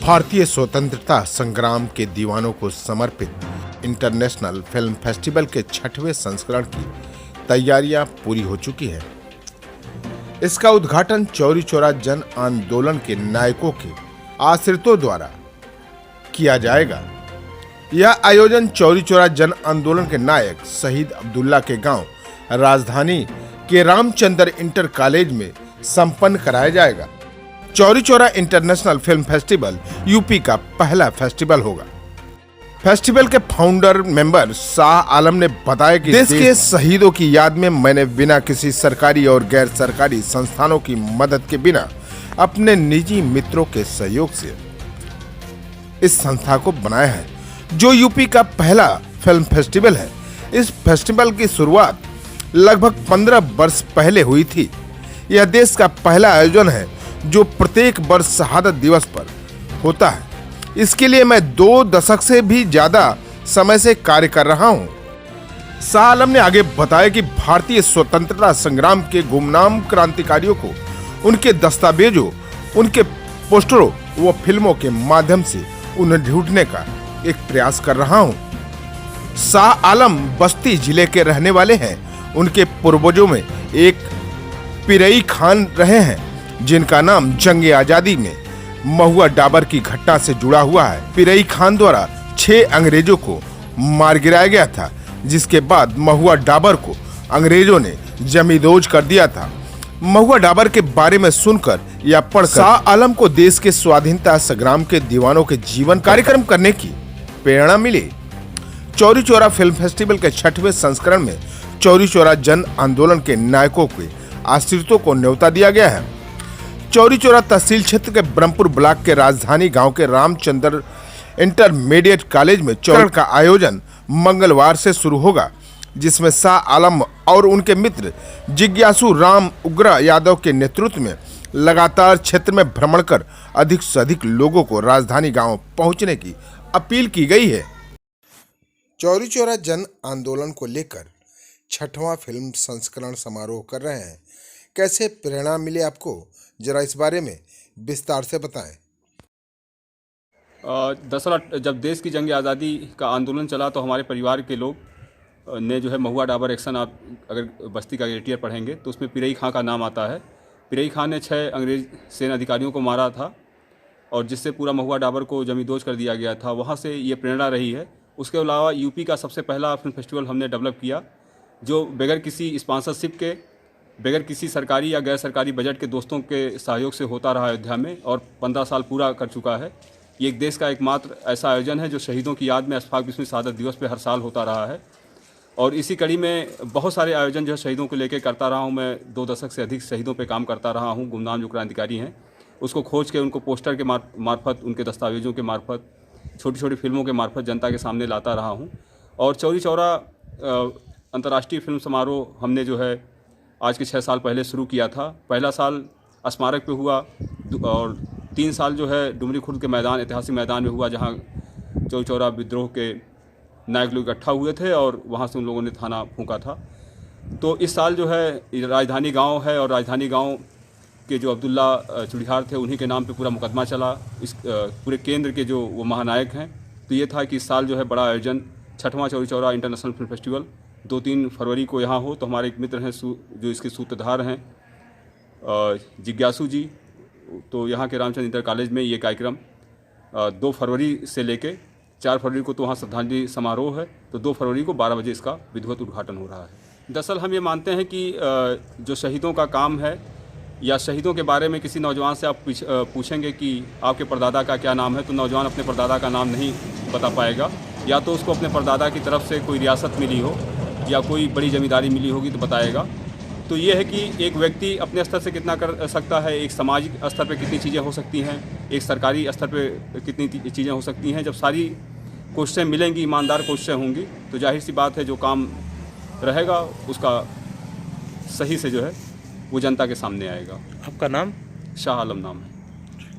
भारतीय स्वतंत्रता संग्राम के दीवानों को समर्पित इंटरनेशनल फिल्म फेस्टिवल के 6वें संस्करण की तैयारियां पूरी हो चुकी हैं। इसका उद्घाटन चौरी चौरा जन आंदोलन के नायकों के आश्रितों द्वारा किया जाएगा। यह आयोजन चौरी चौरा जन आंदोलन के नायक शहीद अब्दुल्ला के गांव राजधानी के रामचंद्र इंटर कॉलेज में संपन्न कराया जाएगा। Chauri Chaura international film festival UP का पहला फेस्टिवल होगा। फेस्टिवल के फाउंडर मेंबर शाह आलम ने बताया कि देश के शहीदों की याद में मैंने बिना किसी सरकारी और गैर सरकारी संस्थानों की मदद के बिना अपने निजी मित्रों के सहयोग से इस संस्था को बनाया है, जो यूपी का पहला फिल्म फेस्टिवल है। इस फेस्टिवल की शुरुआत लगभग 15 वर्ष पहले हुई थी। यह देश का पहला आयोजन है जो प्रत्येक वर्ष शहादत दिवस पर होता है। इसके लिए मैं 2 दशक से भी ज्यादा समय से कार्य कर रहा हूं। शाह आलम ने आगे बताया कि भारतीय स्वतंत्रता संग्राम के गुमनाम क्रांतिकारियों को उनके दस्तावेजों, उनके पोस्टरों व फिल्मों के माध्यम से उन्हें ढूंढने का एक प्रयास कर रहा हूं। शाह आलम बस्ती जिले के रहने वाले हैं। उनके पूर्वजों में एक पिरई खान रहे हैं, जिनका नाम जंग आजादी में महुआ डाबर की घटना से जुड़ा हुआ है। पिरई खान द्वारा 6 अंग्रेजों को मार गिराया गया था, जिसके बाद महुआ डाबर को अंग्रेजों ने जमींदोज कर दिया था। महुआ डाबर के बारे में सुनकर या पढ़कर शाह आलम को देश के स्वाधीनता संग्राम के दीवानों के जीवन कार्यक्रम करने की प्रेरणा मिली। चौरी चौरा फिल्म फेस्टिवल के 6वें संस्करण में चौरी चौरा जन आंदोलन के नायकों के आश्रितों को न्योता दिया गया है। चौरी चौरा तहसील क्षेत्र के ब्रह्मपुर ब्लॉक के राजधानी गांव के रामचंद्र इंटरमीडिएट कॉलेज में चौरण का आयोजन मंगलवार से शुरू होगा, जिसमें शाह आलम और उनके मित्र जिज्ञासु राम उग्र यादव के नेतृत्व में लगातार क्षेत्र में भ्रमण कर अधिक से अधिक लोगों को राजधानी गांव पहुंचने की अपील की गई है। चौरी चौरा जन आंदोलन को लेकर 6वां फिल्म संस्करण समारोह कर रहे हैं। कैसे प्रेरणा मिले आपको, जरा इस बारे में विस्तार से बताएं। दरअसल जब देश की जंग आज़ादी का आंदोलन चला तो हमारे परिवार के लोग ने जो है महुआ डाबर एक्शन, आप अगर बस्ती का एडिटर पढ़ेंगे तो उसमें पिरई खां का नाम आता है। पिरई खां ने 6 अंग्रेज सेना अधिकारियों को मारा था और जिससे पूरा महुआ डाबर को जमींदोज कर दिया गया था। वहाँ से ये प्रेरणा रही है। उसके अलावा यूपी का सबसे पहला फिल्म फेस्टिवल हमने डेवलप किया, जो बगैर किसी स्पॉन्सरशिप के, बगैर किसी सरकारी या गैर सरकारी बजट के दोस्तों के सहयोग से होता रहा अयोध्या में और 15 साल पूरा कर चुका है। ये एक देश का एकमात्र ऐसा आयोजन है जो शहीदों की याद में अशफाक बिस्मिल शहादत दिवस पे हर साल होता रहा है। और इसी कड़ी में बहुत सारे आयोजन जो है शहीदों को लेकर करता रहा हूँ। मैं 2 दशक से अधिक शहीदों पे काम करता रहा हूँ। गुमनाम जो क्रांतिकारी हैं उसको खोज के उनको पोस्टर के मार्फत, उनके दस्तावेजों के मार्फत, छोटी छोटी फिल्मों के मार्फत जनता के सामने लाता रहा हूँ। और चौरी चौरा अंतर्राष्ट्रीय फिल्म समारोह हमने जो है आज के 6 साल पहले शुरू किया था। पहला साल स्मारक पे हुआ और 3 साल जो है डुमरी खुर्द के मैदान, ऐतिहासिक मैदान में हुआ, जहाँ चौरी चौरा विद्रोह के नायक लोग इकट्ठा हुए थे और वहाँ से उन लोगों ने थाना फूंका था। तो इस साल जो है राजधानी गांव है और राजधानी गांव के जो अब्दुल्ला चुड़िहार थे उन्हीं के नाम पे पूरा मुकदमा चला। इस पूरे केंद्र के जो वो महानायक हैं। तो ये था कि इस साल जो है बड़ा आयोजन 6वां Chauri Chaura international film festival 2-3 फरवरी को यहाँ हो। तो हमारे एक मित्र हैं जो इसके सूत्रधार हैं, जिज्ञासु जी, तो यहाँ के रामचंद्र इंटर कॉलेज में ये कार्यक्रम 2 फरवरी से लेके 4 फरवरी को तो वहाँ श्रद्धांजलि समारोह है। तो 2 फरवरी को 12 बजे इसका विधिवत उद्घाटन हो रहा है। दरअसल हम ये मानते हैं कि जो शहीदों का काम है या शहीदों के बारे में किसी नौजवान से आप पूछेंगे कि आपके परदादा का क्या नाम है, तो नौजवान अपने परदादा का नाम नहीं बता पाएगा। या तो उसको अपने परदादा की तरफ से कोई रियासत मिली हो या कोई बड़ी ज़मींदारी मिली होगी तो बताएगा। तो ये है कि एक व्यक्ति अपने स्तर से कितना कर सकता है, एक सामाजिक स्तर पे कितनी चीज़ें हो सकती हैं, एक सरकारी स्तर पे कितनी चीज़ें हो सकती हैं। जब सारी कोशिशें मिलेंगी, ईमानदार कोशिशें होंगी, तो जाहिर सी बात है जो काम रहेगा उसका सही से जो है वो जनता के सामने आएगा। आपका नाम? शाह आलम नाम है।